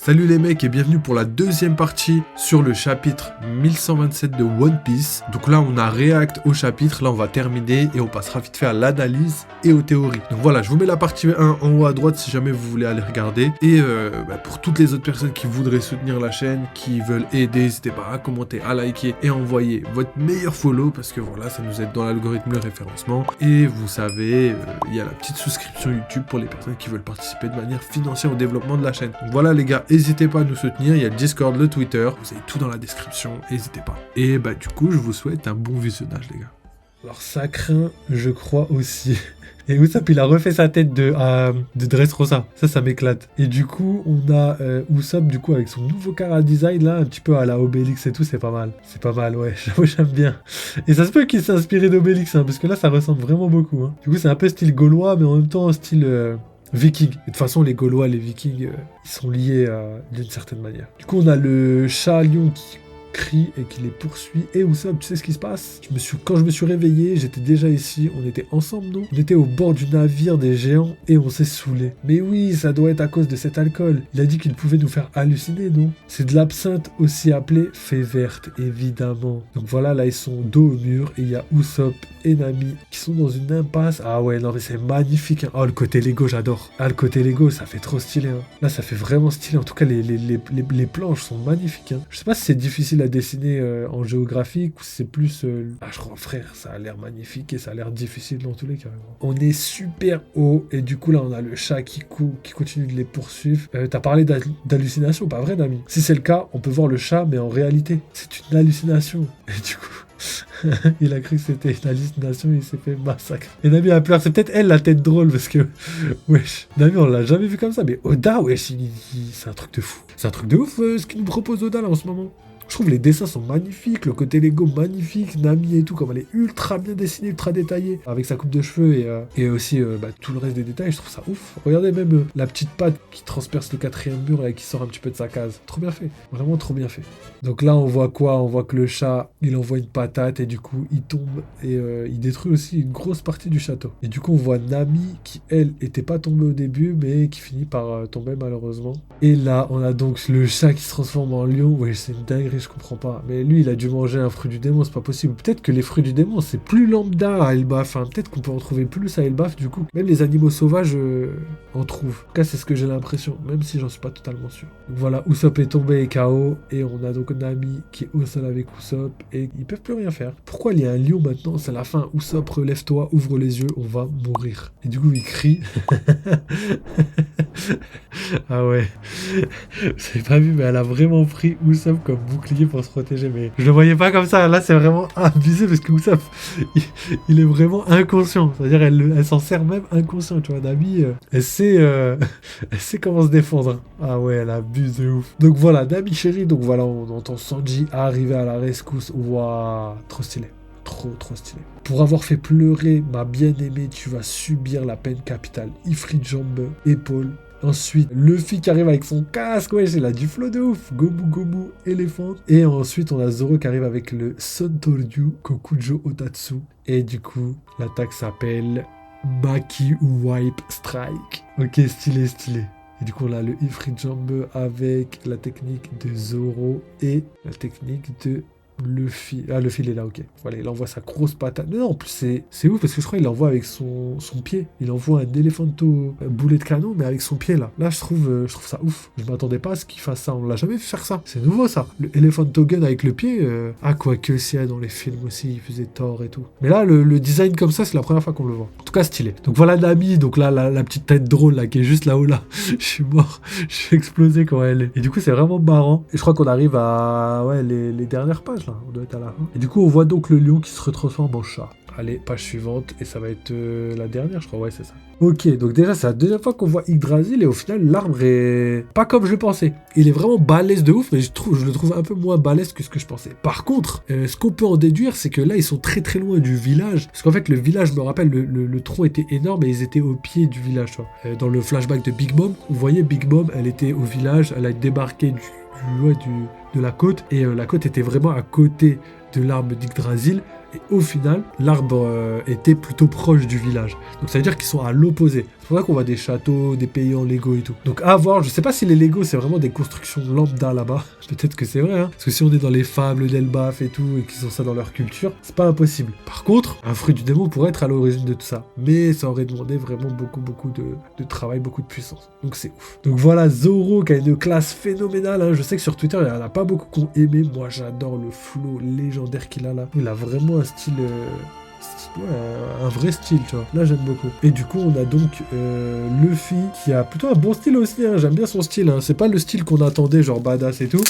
Salut les mecs et bienvenue pour la deuxième partie sur le chapitre 1127 de One Piece. Donc là on a React au chapitre, là on va terminer et on passera vite fait à l'analyse et aux théories. Donc voilà, je vous mets la partie 1 en haut à droite si jamais vous voulez aller regarder. Et pour toutes les autres personnes qui voudraient soutenir la chaîne, qui veulent aider, n'hésitez pas à commenter, à liker et à envoyer votre meilleur follow parce que voilà, ça nous aide dans l'algorithme, le référencement. Et vous savez, il y a la petite souscription YouTube pour les personnes qui veulent participer de manière financière au développement de la chaîne. Donc voilà les gars, n'hésitez pas à nous soutenir, il y a le Discord, le Twitter, vous avez tout dans la description, n'hésitez pas. Et du coup, je vous souhaite un bon visionnage les gars. Alors ça craint, je crois aussi. Et Usopp il a refait sa tête de Dressrosa, ça m'éclate. Et du coup, on a Usopp du coup avec son nouveau cara design là, un petit peu à la Obélix et tout, c'est pas mal. C'est pas mal, ouais, j'aime bien. Et ça se peut qu'il s'est inspiré d'Obélix, hein, parce que là ça ressemble vraiment beaucoup. Hein. Du coup, c'est un peu style gaulois, mais en même temps style... Viking. Et de toute façon, les Gaulois, les Vikings, ils sont liés d'une certaine manière. Du coup, on a le chat lion qui crie et qui les poursuit. Et Usopp, tu sais ce qui se passe? Quand je me suis réveillé, j'étais déjà ici. On était ensemble, non? On était au bord du navire des géants et on s'est saoulé. Mais oui, ça doit être à cause de cet alcool. Il a dit qu'il pouvait nous faire halluciner, non? C'est de l'absinthe, aussi appelée fée verte, évidemment. Donc voilà, là, ils sont dos au mur et il y a Usopp et Nami qui sont dans une impasse. Ah ouais, non mais c'est magnifique. Hein. Oh, le côté Lego, j'adore. Ah, le côté Lego, ça fait trop stylé. Hein. Là, ça fait vraiment stylé. En tout cas, les planches sont magnifiques. Hein. Je sais pas si c'est difficile à dessiner en géographique ou si c'est plus... je crois, frère, ça a l'air magnifique et ça a l'air difficile dans tous les cas. On est super haut et du coup, là, on a le chat qui continue de les poursuivre. T'as parlé d'hallucination, pas vrai, Nami? Si c'est le cas, on peut voir le chat, mais en réalité, c'est une hallucination. Et du coup... il a cru que c'était une hallucination et il s'est fait massacrer. Et Nami a pleuré. C'est peut-être elle la tête drôle parce que... Wesh. Nami, on l'a jamais vu comme ça. Mais Oda, wesh, c'est un truc de fou. C'est un truc de ouf ce qu'il nous propose Oda là en ce moment. Je trouve les dessins sont magnifiques, le côté Lego magnifique, Nami et tout, comme elle est ultra bien dessinée, ultra détaillée, avec sa coupe de cheveux et aussi tout le reste des détails, je trouve ça ouf. Regardez même la petite patte qui transperce le 4e mur et qui sort un petit peu de sa case. Trop bien fait, vraiment trop bien fait. Donc là on voit quoi? On voit que le chat, il envoie une patate et du coup il tombe et il détruit aussi une grosse partie du château. Et du coup on voit Nami qui elle était pas tombée au début mais qui finit par tomber malheureusement. Et là on a donc le chat qui se transforme en lion, ouais c'est une dinguerie. Je comprends pas. Mais lui, il a dû manger un fruit du démon, c'est pas possible. Peut-être que les fruits du démon, c'est plus lambda à Elbaf. Hein. Peut-être qu'on peut en trouver plus à Elbaf, du coup. Même les animaux sauvages en trouvent. En tout cas, c'est ce que j'ai l'impression, même si j'en suis pas totalement sûr. Donc voilà, Usopp est tombé et KO. Et on a donc Nami qui est au sol avec Usopp. Et ils peuvent plus rien faire. Pourquoi il y a un lion maintenant? C'est la fin. Usopp, relève-toi, ouvre les yeux, on va mourir. Et du coup, il crie. Ah ouais. Vous avez pas vu, mais elle a vraiment pris Usopp comme bouclier pour se protéger, mais je le voyais pas comme ça. Là, c'est vraiment abusé parce que Usopp, il est vraiment inconscient. C'est-à-dire, elle s'en sert même inconscient. Tu vois, Nami, elle sait comment se défendre. Hein. Ah ouais, elle abuse de ouf. Donc voilà, Nami chérie. Donc voilà, on entend Sanji arriver à la rescousse. Waouh, trop stylé. Trop stylé. Pour avoir fait pleurer ma bien-aimée, tu vas subir la peine capitale. Ifrit jambe, épaule. Ensuite, Luffy qui arrive avec son casque, ouais, il a du flow de ouf. Gomu, éléphant. Et ensuite, on a Zoro qui arrive avec le Sontoryu Kokujo Otatsu. Et du coup, l'attaque s'appelle Maki Wipe Strike. Ok, stylé. Et du coup, on a le Ifrit Jambe avec la technique de Zoro et la technique de... Luffy. Ah, Luffy, il est là, ok. Voilà, il envoie sa grosse patate. Non, en plus, c'est ouf parce que je crois qu'il envoie avec son pied. Il envoie un éléphanto boulet de canon, mais avec son pied, là. Là, je trouve ça ouf. Je m'attendais pas à ce qu'il fasse ça. On l'a jamais vu faire ça. C'est nouveau, ça. Le éléphanto gun avec le pied. Ah, quoique, si, dans les films aussi, il faisait Thor et tout. Mais là, le design comme ça, c'est la première fois qu'on le voit. En tout cas, stylé. Donc voilà, Nami. Donc là, la petite tête drôle, là, qui est juste là-haut, là. Je suis mort. Je suis explosé quand elle est. Et du coup, c'est vraiment marrant. Et je crois qu'on arrive à, ouais, les dernières pages, là. On doit être à la fin. Et du coup, on voit donc le lion qui se retransforme en chat. Allez, page suivante. Et ça va être la dernière, je crois. Ouais, c'est ça. Ok, donc déjà, c'est la deuxième fois qu'on voit Yggdrasil. Et au final, l'arbre est pas comme je le pensais. Il est vraiment balèze de ouf. Mais je le trouve un peu moins balèze que ce que je pensais. Par contre, ce qu'on peut en déduire, c'est que là, ils sont très loin du village. Parce qu'en fait, le village, je me rappelle, le tronc était énorme. Et ils étaient au pied du village. Tu vois. Dans le flashback de Big Mom, vous voyez, Big Mom, elle était au village. Elle a débarqué de la côte, et la côte était vraiment à côté de l'arbre d'Yggdrasil, Et au final, l'arbre était plutôt proche du village. Donc ça veut dire qu'ils sont à l'opposé. C'est pour ça qu'on voit des châteaux, des pays en Lego et tout. Donc à voir, je sais pas si les Lego c'est vraiment des constructions lambda là-bas. Peut-être que c'est vrai, hein. Parce que si on est dans les fables d'Elbaf et tout, et qu'ils ont ça dans leur culture, c'est pas impossible. Par contre, un fruit du démon pourrait être à l'origine de tout ça. Mais ça aurait demandé vraiment beaucoup de travail, beaucoup de puissance. Donc c'est ouf. Donc voilà, Zoro qui a une classe phénoménale, hein. Je sais que sur Twitter, il y en a pas beaucoup qui ont aimé. Moi j'adore le flow légendaire qu'il a là. Il a vraiment un style... un vrai style, tu vois. Là, j'aime beaucoup. Et du coup, on a donc Luffy qui a plutôt un bon style aussi, hein. J'aime bien son style, hein. C'est pas le style qu'on attendait, genre badass et tout.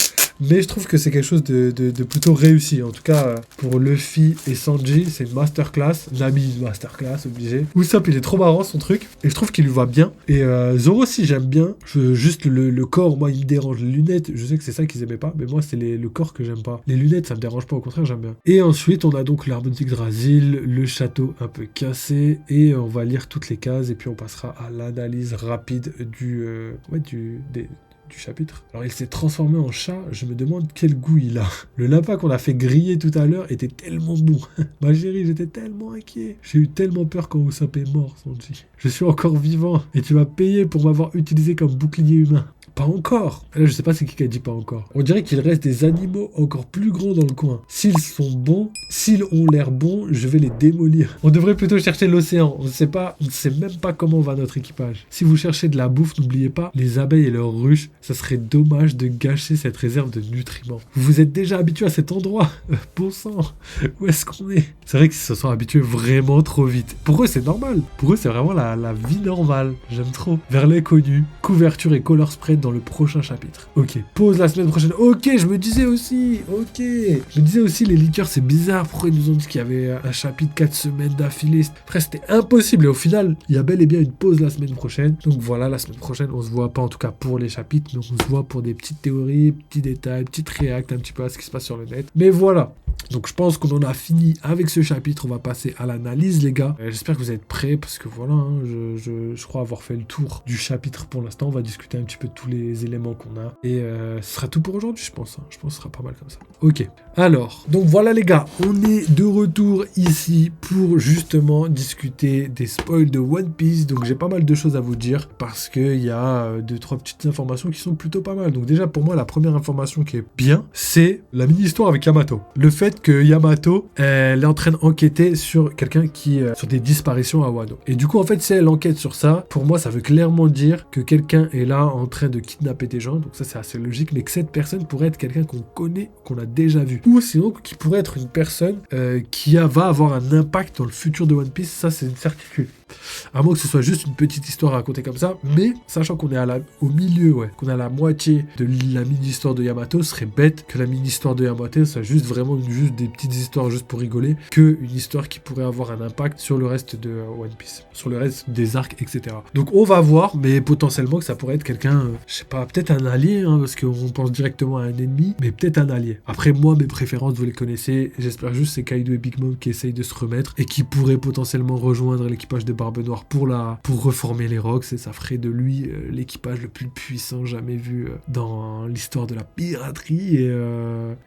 Mais je trouve que c'est quelque chose de plutôt réussi. En tout cas, pour Luffy et Sanji, c'est une masterclass. Nami, une masterclass, obligé. Usopp, il est trop marrant, son truc. Et je trouve qu'il lui va bien. Et Zoro aussi, j'aime bien. Juste le corps, moi, il me dérange. Les lunettes, je sais que c'est ça qu'ils aimaient pas. Mais moi, c'est le corps que j'aime pas. Les lunettes, ça me dérange pas. Au contraire, j'aime bien. Et ensuite, on a donc l'arbre d'Yggdrasil, le château un peu cassé. Et on va lire toutes les cases. Et puis, on passera à l'analyse rapide du chapitre. Alors il s'est transformé en chat, je me demande quel goût il a. Le lapin qu'on a fait griller tout à l'heure était tellement bon. Ma chérie, j'étais tellement inquiet. J'ai eu tellement peur quand Usopp est mort, Sanji. Je suis encore vivant et tu vas payer pour m'avoir utilisé comme bouclier humain. Pas encore. Là, je sais pas c'est qui a dit pas encore. On dirait qu'il reste des animaux encore plus grands dans le coin. S'ils sont bons, s'ils ont l'air bons, je vais les démolir. On devrait plutôt chercher l'océan. On ne sait même pas comment va notre équipage. Si vous cherchez de la bouffe, n'oubliez pas les abeilles et leurs ruches. Ça serait dommage de gâcher cette réserve de nutriments. Vous vous êtes déjà habitué à cet endroit. Bon sang, où est-ce qu'on est? C'est vrai qu'ils se sont habitués vraiment trop vite. Pour eux, c'est normal. Pour eux, c'est vraiment la vie normale. J'aime trop. Vers l'inconnu, couverture et color spread dans le prochain chapitre. Ok, pause la semaine prochaine. Ok, je me disais aussi, les liqueurs, c'est bizarre. Pourquoi ils nous ont dit qu'il y avait un chapitre 4 semaines d'affilée? Après, c'était impossible. Et au final, il y a bel et bien une pause la semaine prochaine. Donc voilà, la semaine prochaine, on se voit pas en tout cas pour les chapitres, mais on se voit pour des petites théories, petits détails, petites réacts un petit peu à ce qui se passe sur le net. Mais voilà. Donc je pense qu'on en a fini avec ce chapitre. On va passer à l'analyse, les gars. J'espère que vous êtes prêts parce que voilà, hein, je crois avoir fait le tour du chapitre pour l'instant. On va discuter un petit peu de tous les éléments qu'on a. Et ce sera tout pour aujourd'hui, je pense. Hein. Je pense que ce sera pas mal comme ça. Ok. Alors, donc voilà les gars. On est de retour ici pour justement discuter des spoils de One Piece. Donc j'ai pas mal de choses à vous dire parce qu'il y a 2-3 petites informations qui sont plutôt pas mal. Donc déjà pour moi, la première information qui est bien, c'est la mini-histoire avec Yamato. Le fait que Yamato, elle est en train d'enquêter sur quelqu'un qui... sur des disparitions à Wano. Et du coup, en fait, si elle enquête sur ça, pour moi, ça veut clairement dire que quelqu'un est là en train de kidnapper des gens. Donc ça, c'est assez logique. Mais que cette personne pourrait être quelqu'un qu'on connaît, qu'on a déjà vu. Ou sinon, qui pourrait être une personne qui va avoir un impact dans le futur de One Piece. Ça, c'est une certitude. À moins que ce soit juste une petite histoire à raconter comme ça, mais sachant qu'on est au milieu, qu'on est à la moitié de la mini-histoire de Yamato, ce serait bête que la mini-histoire de Yamato soit juste vraiment juste des petites histoires juste pour rigoler, que une histoire qui pourrait avoir un impact sur le reste de One Piece, sur le reste des arcs, etc. Donc on va voir, mais potentiellement que ça pourrait être quelqu'un, je sais pas, peut-être un allié, hein, parce qu'on pense directement à un ennemi, mais peut-être un allié. Après moi, mes préférences, vous les connaissez, j'espère juste c'est Kaido et Big Mom qui essayent de se remettre et qui pourraient potentiellement rejoindre l'équipage de Barbe Noire pour reformer les Rocks, et ça ferait de lui l'équipage le plus puissant jamais vu dans l'histoire de la piraterie, et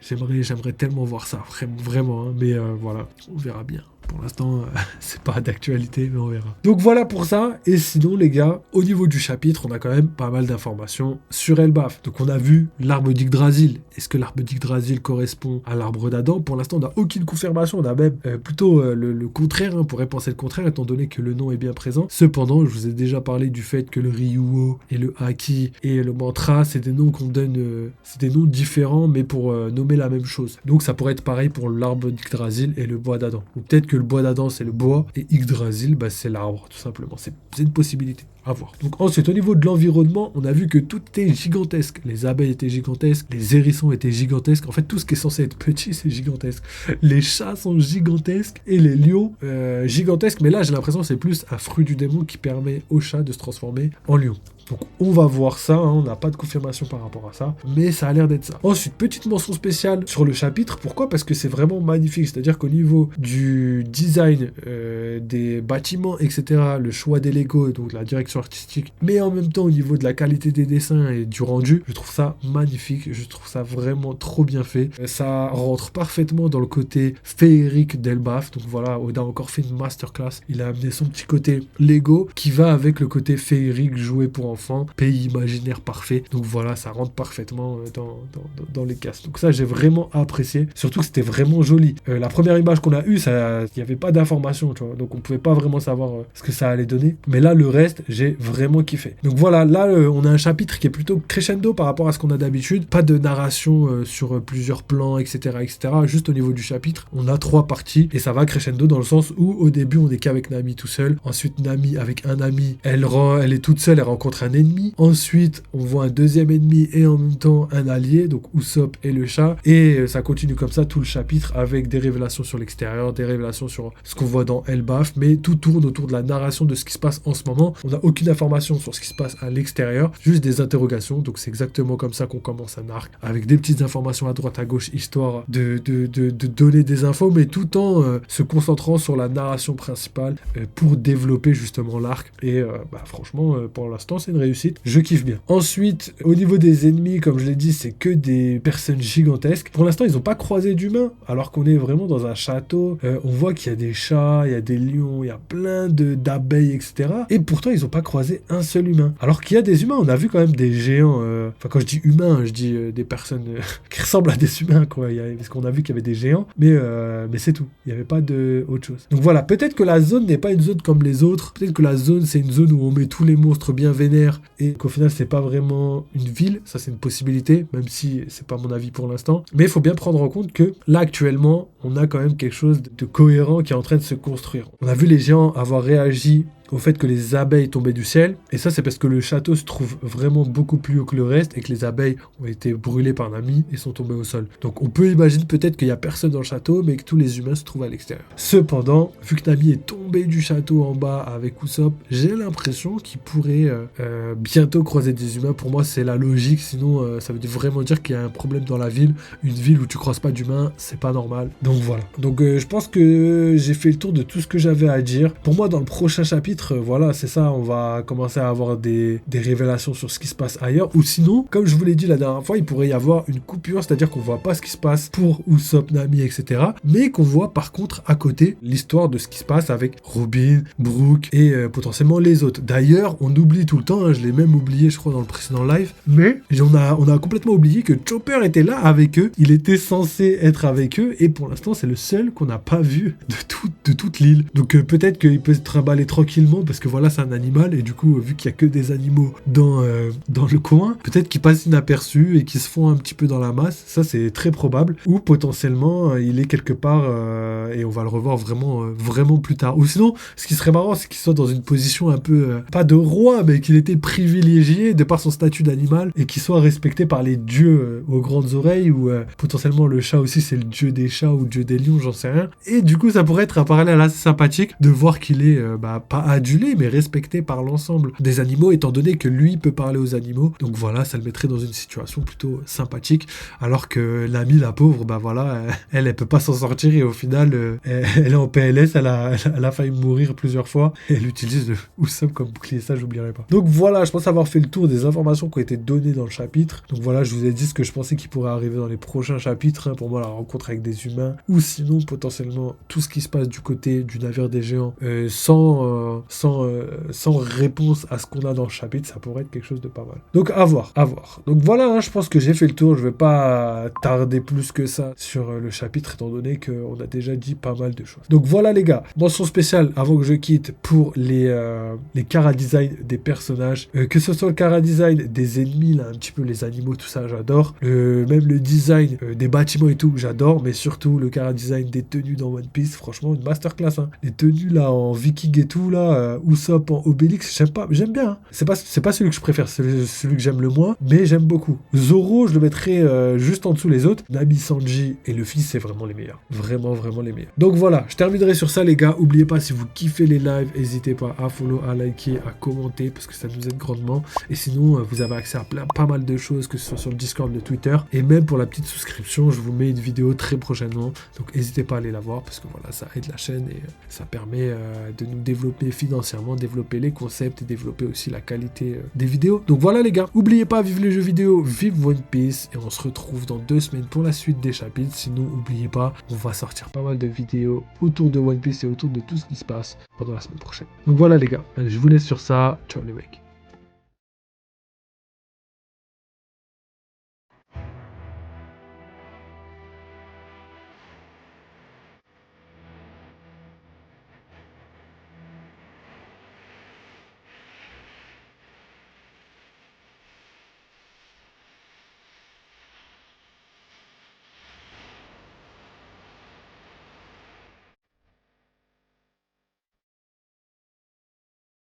j'aimerais tellement voir ça, vraiment, hein, mais voilà, on verra bien. Pour l'instant, c'est pas d'actualité, mais on verra. Donc voilà pour ça. Et sinon, les gars, au niveau du chapitre, on a quand même pas mal d'informations sur Elbaf. Donc on a vu l'arbre d'Yggdrasil. Est-ce que l'arbre d'Yggdrasil correspond à l'arbre d'Adam? Pour l'instant, on n'a aucune confirmation. On a même plutôt le contraire. On pourrait penser le contraire, étant donné que le nom est bien présent. Cependant, je vous ai déjà parlé du fait que le Ryuo et le Haki et le Mantra, c'est des noms qu'on donne... c'est des noms différents, mais pour nommer la même chose. Donc ça pourrait être pareil pour l'arbre d'Yggdrasil et le bois d'Adam. Ou peut-être que le bois d'Adam c'est le bois et Yggdrasil c'est l'arbre, tout simplement. C'est une possibilité. À voir. Donc ensuite, au niveau de l'environnement, on a vu que tout était gigantesque. Les abeilles étaient gigantesques, les hérissons étaient gigantesques. En fait, tout ce qui est censé être petit, c'est gigantesque. Les chats sont gigantesques et les lions gigantesques. Mais là, j'ai l'impression que c'est plus un fruit du démon qui permet aux chats de se transformer en lion. Donc on va voir ça, hein, on n'a pas de confirmation par rapport à ça, mais ça a l'air d'être ça. Ensuite, petite mention spéciale sur le chapitre, pourquoi? Parce que c'est vraiment magnifique, c'est-à-dire qu'au niveau du design des bâtiments, etc., le choix des Lego, donc la direction artistique, mais en même temps au niveau de la qualité des dessins et du rendu, je trouve ça magnifique, je trouve ça vraiment trop bien fait. Ça rentre parfaitement dans le côté féerique d'Elbaf, donc voilà, Oda a encore fait une masterclass, il a amené son petit côté Lego qui va avec le côté féerique joué pour enfants, pays imaginaire parfait, donc voilà, ça rentre parfaitement dans les cases. Donc ça, j'ai vraiment apprécié, surtout que c'était vraiment joli. La première image qu'on a eue, il n'y avait pas d'informations, tu vois, donc on pouvait pas vraiment savoir ce que ça allait donner, mais là, le reste, j'ai vraiment kiffé. Donc voilà, là, on a un chapitre qui est plutôt crescendo par rapport à ce qu'on a d'habitude, pas de narration sur plusieurs plans, etc., etc., juste au niveau du chapitre, on a 3 parties, et ça va crescendo dans le sens où, au début, on est qu'avec Nami tout seul, ensuite, Nami avec un ami, elle est toute seule, elle rencontre un ennemi, ensuite, on voit un deuxième ennemi, et en même temps, un allié, donc Usopp et le chat, et ça continue comme ça tout le chapitre, avec des révélations sur l'extérieur, des révélations sur ce qu'on voit dans Elbaf, mais tout tourne autour de la narration de ce qui se passe en ce moment. On n'a aucune information sur ce qui se passe à l'extérieur, juste des interrogations, donc c'est exactement comme ça qu'on commence un arc, avec des petites informations à droite à gauche, histoire de donner des infos, mais tout en se concentrant sur la narration principale pour développer justement l'arc, et franchement, pour l'instant, c'est une réussite, je kiffe bien. Ensuite, au niveau des ennemis, comme je l'ai dit, c'est que des personnes gigantesques. Pour l'instant, ils n'ont pas croisé d'humains, alors qu'on est vraiment dans un château. On voit qu'il y a des chats, il y a des lions, il y a plein d'abeilles, etc. Et pourtant, ils n'ont pas croisé un seul humain. Alors qu'il y a des humains, on a vu quand même des géants. Enfin, quand je dis humains, je dis des personnes qui ressemblent à des humains, quoi. Parce qu'on a vu qu'il y avait des géants, mais c'est tout. Il n'y avait pas autre chose. Donc voilà, peut-être que la zone n'est pas une zone comme les autres. Peut-être que la zone, c'est une zone où on met tous les monstres bien vénères et qu'au final, c'est pas vraiment une ville. Ça, c'est une possibilité, même si c'est pas mon avis pour l'instant. Mais il faut bien prendre en compte que là, actuellement, on a quand même quelque chose de cohérent qui est en train de se construire. On a vu les géants avoir réagi au fait que les abeilles tombaient du ciel, et ça c'est parce que le château se trouve vraiment beaucoup plus haut que le reste et que les abeilles ont été brûlées par Nami et sont tombées au sol. Donc on peut imaginer peut-être qu'il n'y a personne dans le château, mais que tous les humains se trouvent à l'extérieur. Cependant, vu que Nami est tombée du château en bas avec Usopp, j'ai l'impression qu'il pourrait bientôt croiser des humains. Pour moi c'est la logique, sinon ça veut vraiment dire qu'il y a un problème dans la ville. Une ville où tu croises pas d'humains, c'est pas normal. Donc voilà. Donc je pense que j'ai fait le tour de tout ce que j'avais à dire. Pour moi, dans le prochain chapitre, voilà, c'est ça, on va commencer à avoir des révélations sur ce qui se passe ailleurs, ou sinon, comme je vous l'ai dit la dernière fois, il pourrait y avoir une coupure, c'est-à-dire qu'on voit pas ce qui se passe pour Usopp, Nami, etc., mais qu'on voit par contre à côté l'histoire de ce qui se passe avec Robin, Brook et potentiellement les autres. D'ailleurs, on oublie tout le temps, hein, je l'ai même oublié je crois dans le précédent live, mais on a complètement oublié que Chopper était là avec eux, il était censé être avec eux, et pour l'instant c'est le seul qu'on n'a pas vu de toute l'île. Donc peut-être qu'il peut se trimballer tranquillement, parce que voilà, c'est un animal, et du coup, vu qu'il y a que des animaux dans le coin, peut-être qu'ils passent inaperçus et qu'ils se font un petit peu dans la masse, ça c'est très probable, ou potentiellement il est quelque part et on va le revoir vraiment plus tard. Ou sinon, ce qui serait marrant, c'est qu'il soit dans une position un peu, pas de roi, mais qu'il était privilégié de par son statut d'animal, et qu'il soit respecté par les dieux aux grandes oreilles, ou potentiellement le chat aussi, c'est le dieu des chats ou le dieu des lions, j'en sais rien. Et du coup, ça pourrait être un parallèle assez sympathique de voir qu'il est pas adulé, mais respecté par l'ensemble des animaux, étant donné que lui peut parler aux animaux. Donc voilà, ça le mettrait dans une situation plutôt sympathique, alors que l'amie, la pauvre, voilà, elle peut pas s'en sortir, et au final, elle est en PLS, elle a failli mourir plusieurs fois, et elle utilise le Usopp comme bouclier, ça j'oublierai pas. Donc voilà, je pense avoir fait le tour des informations qui ont été données dans le chapitre. Donc voilà, je vous ai dit ce que je pensais qui pourrait arriver dans les prochains chapitres, hein. Pour moi, la rencontre avec des humains, ou sinon potentiellement tout ce qui se passe du côté du navire des géants, sans réponse à ce qu'on a dans le chapitre, ça pourrait être quelque chose de pas mal. Donc à voir. Donc voilà, hein, je pense que j'ai fait le tour, je vais pas tarder plus que ça sur le chapitre, étant donné qu'on a déjà dit pas mal de choses. Donc voilà les gars, mention spéciale avant que je quitte pour les chara-design des personnages, que ce soit le chara-design des ennemis, là, un petit peu les animaux, tout ça, j'adore. Même le design des bâtiments et tout, j'adore, mais surtout le chara-design des tenues dans One Piece, franchement, une masterclass, hein. Les tenues là en viking et tout, là, Usopp en Obélix, j'aime pas, j'aime bien. Hein. C'est pas celui que je préfère, c'est celui que j'aime le moins, mais j'aime beaucoup. Zoro, je le mettrais juste en dessous les autres. Nami, Sanji et Luffy, c'est vraiment les meilleurs. Vraiment, vraiment les meilleurs. Donc voilà, je terminerai sur ça les gars. N'oubliez pas, si vous kiffez les lives, n'hésitez pas à follow, à liker, à commenter, parce que ça nous aide grandement. Et sinon, vous avez accès à pas mal de choses, que ce soit sur le Discord, le Twitter, et même pour la petite souscription, je vous mets une vidéo très prochainement. Donc n'hésitez pas à aller la voir, parce que voilà, ça aide la chaîne et ça permet de nous développer financièrement, développer les concepts et développer aussi la qualité des vidéos. Donc voilà les gars, n'oubliez pas, vive les jeux vidéo, vive One Piece, et on se retrouve dans 2 semaines pour la suite des chapitres. Sinon, n'oubliez pas, on va sortir pas mal de vidéos autour de One Piece et autour de tout ce qui se passe pendant la semaine prochaine. Donc voilà les gars, allez, je vous laisse sur ça. Ciao les mecs.